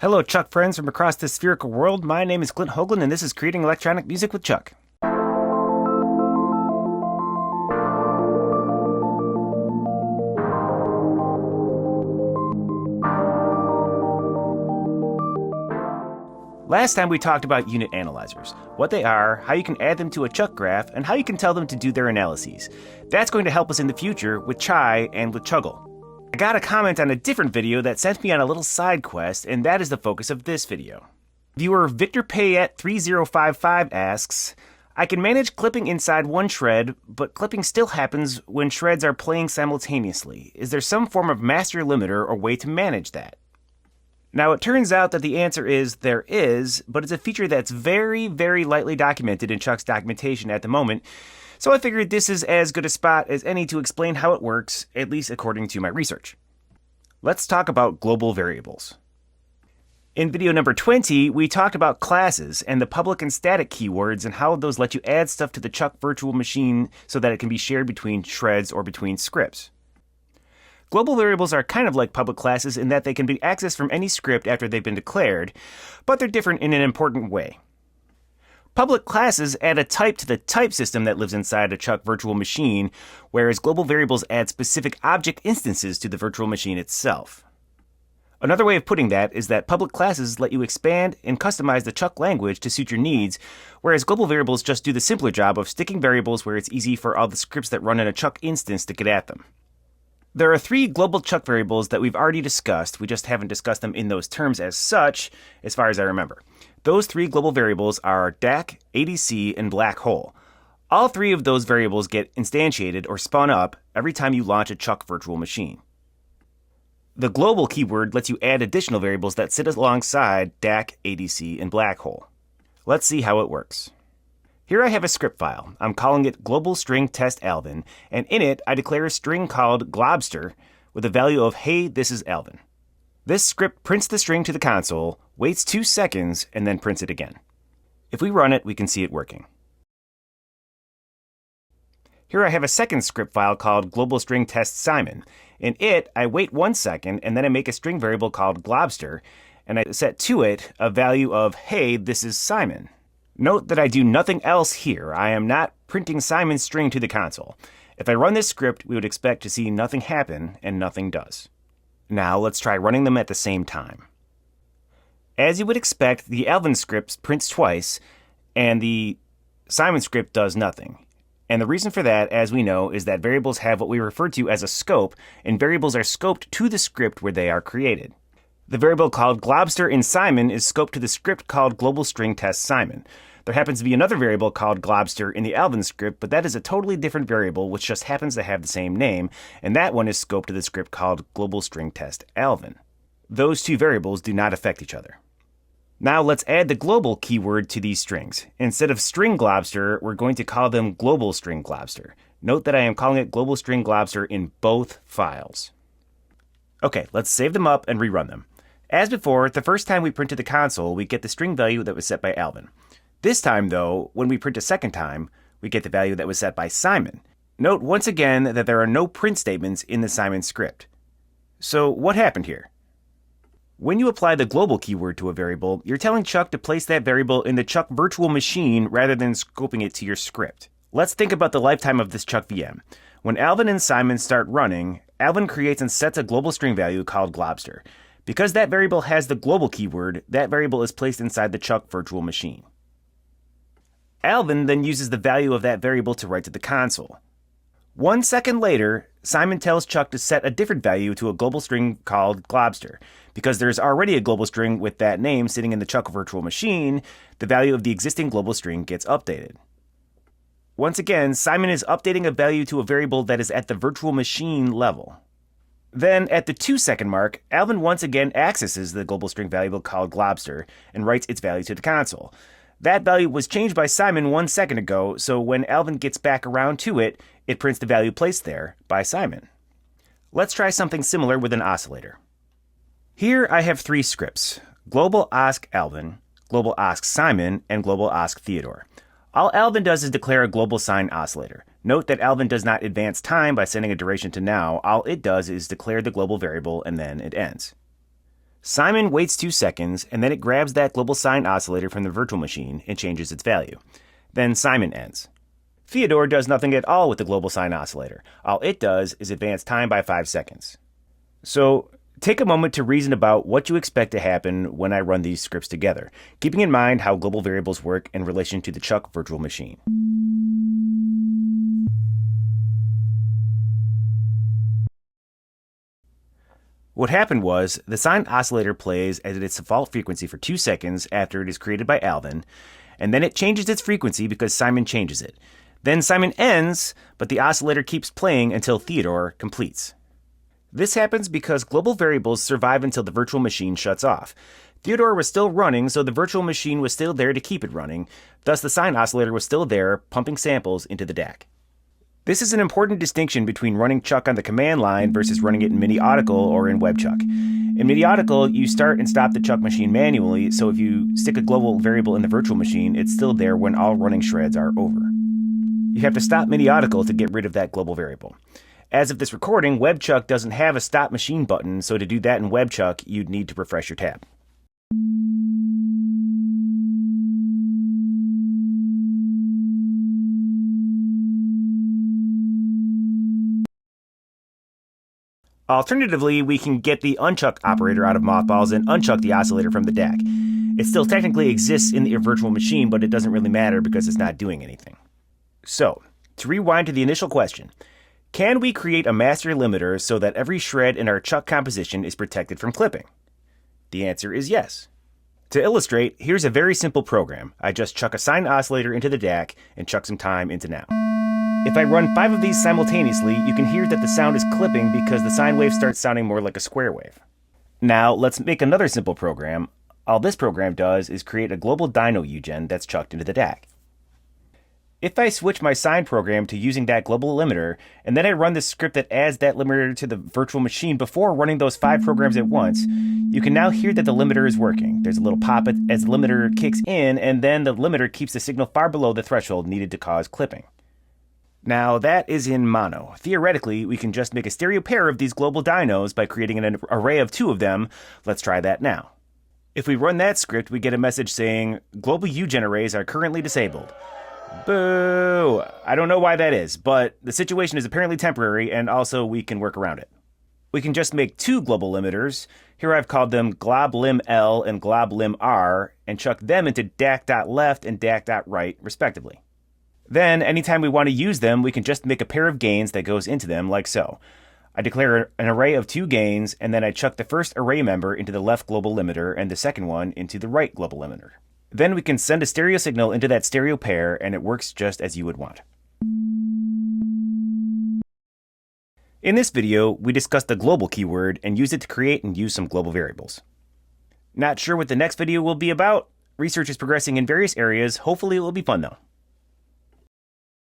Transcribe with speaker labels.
Speaker 1: Hello, ChucK friends from across the spherical world. My name is Clint Hoagland, and this is Creating Electronic Music with ChucK. Last time we talked about unit analyzers, what they are, how you can add them to a ChucK graph, and how you can tell them to do their analyses. That's going to help us in the future with Chai and with ChucK. I got a comment on a different video that sent me on a little side quest, and that is the focus of this video. Viewer Victor Payette3055 asks, I can manage clipping inside one shred, but clipping still happens when shreds are playing simultaneously. Is there some form of master limiter or way to manage that? Now, it turns out that the answer is there is, but it's a feature that's very, very lightly documented in ChucK's documentation at the moment, so I figured this is as good a spot as any to explain how it works, at least according to my research. Let's talk about global variables. In video number 20, we talked about classes and the public and static keywords and how those let you add stuff to the ChucK virtual machine so that it can be shared between shreds or between scripts. Global variables are kind of like public classes in that they can be accessed from any script after they've been declared, but they're different in an important way. Public classes add a type to the type system that lives inside a ChucK virtual machine, whereas global variables add specific object instances to the virtual machine itself. Another way of putting that is that public classes let you expand and customize the ChucK language to suit your needs, whereas global variables just do the simpler job of sticking variables where it's easy for all the scripts that run in a ChucK instance to get at them. There are three global ChucK variables that we've already discussed, we just haven't discussed them in those terms as such, as far as I remember. Those three global variables are DAC, ADC, and black hole. All three of those variables get instantiated or spun up every time you launch a ChucK virtual machine. The global keyword lets you add additional variables that sit alongside DAC, ADC, and black hole. Let's see how it works. Here I have a script file. I'm calling it global string test Alvin, and in it I declare a string called globster with a value of hey, this is Alvin. This script prints the string to the console, waits 2 seconds, and then prints it again. If we run it, we can see it working. Here I have a second script file called global string test Simon. In it, I wait 1 second, and then I make a string variable called globster, and I set to it a value of hey, this is Simon. Note that I do nothing else here. I am not printing Simon's string to the console. If I run this script, we would expect to see nothing happen, and nothing does. Now let's try running them at the same time. As you would expect, the Alvin script prints twice, and the Simon script does nothing. And the reason for that, as we know, is that variables have what we refer to as a scope, and variables are scoped to the script where they are created. The variable called globster in Simon is scoped to the script called global string test Simon. There happens to be another variable called globster in the Alvin script, but that is a totally different variable which just happens to have the same name, and that one is scoped to the script called global string test Alvin. Those two variables do not affect each other. Now let's add the global keyword to these strings. Instead of string globster, we're going to call them global string globster. Note that I am calling it global string globster in both files. Okay, let's save them up and rerun them. As before, the first time we print to the console, we get the string value that was set by Alvin. This time, though, when we print a second time, we get the value that was set by Simon. Note once again that there are no print statements in the Simon script. So what happened here? When you apply the global keyword to a variable, you're telling ChucK to place that variable in the ChucK virtual machine rather than scoping it to your script. Let's think about the lifetime of this ChucK VM. When Alvin and Simon start running, Alvin creates and sets a global string value called globster. Because that variable has the global keyword, that variable is placed inside the ChucK virtual machine. Alvin then uses the value of that variable to write to the console. 1 second later, Simon tells ChucK to set a different value to a global string called globster. Because there's already a global string with that name sitting in the ChucK virtual machine, the value of the existing global string gets updated. Once again, Simon is updating a value to a variable that is at the virtual machine level. Then, at the 2 second mark, Alvin once again accesses the global string variable called globster and writes its value to the console. That value was changed by Simon 1 second ago, so when Alvin gets back around to it, it prints the value placed there by Simon. Let's try something similar with an oscillator. Here I have 3 scripts: global ask Alvin, global ask Simon, and global ask Theodore. All Alvin does is declare a global sine oscillator. Note that Alvin does not advance time by setting a duration to now. All it does is declare the global variable and then it ends. Simon waits 2 seconds, and then it grabs that global sine oscillator from the virtual machine and changes its value. Then Simon ends. Theodore does nothing at all with the global sine oscillator. All it does is advance time by 5 seconds. So take a moment to reason about what you expect to happen when I run these scripts together, keeping in mind how global variables work in relation to the ChucK virtual machine. What happened was, the sine oscillator plays at its default frequency for 2 seconds after it is created by Alvin, and then it changes its frequency because Simon changes it. Then Simon ends, but the oscillator keeps playing until Theodore completes. This happens because global variables survive until the virtual machine shuts off. Theodore was still running, so the virtual machine was still there to keep it running, thus the sine oscillator was still there, pumping samples into the DAC. This is an important distinction between running ChucK on the command line versus running it in MIDI-Audical or in WebChuck. In MIDI-Audical, you start and stop the ChucK machine manually, so if you stick a global variable in the virtual machine, it's still there when all running shreds are over. You have to stop MIDI-Audical to get rid of that global variable. As of this recording, WebChuck doesn't have a stop machine button, so to do that in WebChuck, you'd need to refresh your tab. Alternatively, we can get the unchuck operator out of mothballs and unchuck the oscillator from the DAC. It still technically exists in the virtual machine, but it doesn't really matter because it's not doing anything. So, to rewind to the initial question, can we create a master limiter so that every shred in our ChucK composition is protected from clipping? The answer is yes. To illustrate, here's a very simple program. I just chuck a sine oscillator into the DAC and chuck some time into now. If I run 5 of these simultaneously, you can hear that the sound is clipping because the sine wave starts sounding more like a square wave. Now, let's make another simple program. All this program does is create a global Dyno ugen that's chucked into the DAC. If I switch my sine program to using that global limiter, and then I run this script that adds that limiter to the virtual machine before running those 5 programs at once, you can now hear that the limiter is working. There's a little pop as the limiter kicks in, and then the limiter keeps the signal far below the threshold needed to cause clipping. Now, that is in mono. Theoretically, we can just make a stereo pair of these global dynos by creating an array of 2 of them. Let's try that now. If we run that script, we get a message saying, global ugen arrays are currently disabled. Boo! I don't know why that is, but the situation is apparently temporary, and also we can work around it. We can just make 2 global limiters. Here I've called them globlim_L and globlim_R, and chuck them into DAC.left and DAC.right, respectively. Then, anytime we want to use them, we can just make a pair of gains that goes into them, like so. I declare an array of 2 gains, and then I chuck the first array member into the left global limiter and the second one into the right global limiter. Then we can send a stereo signal into that stereo pair, and it works just as you would want. In this video, we discussed the global keyword and used it to create and use some global variables. Not sure what the next video will be about? Research is progressing in various areas. Hopefully it will be fun though.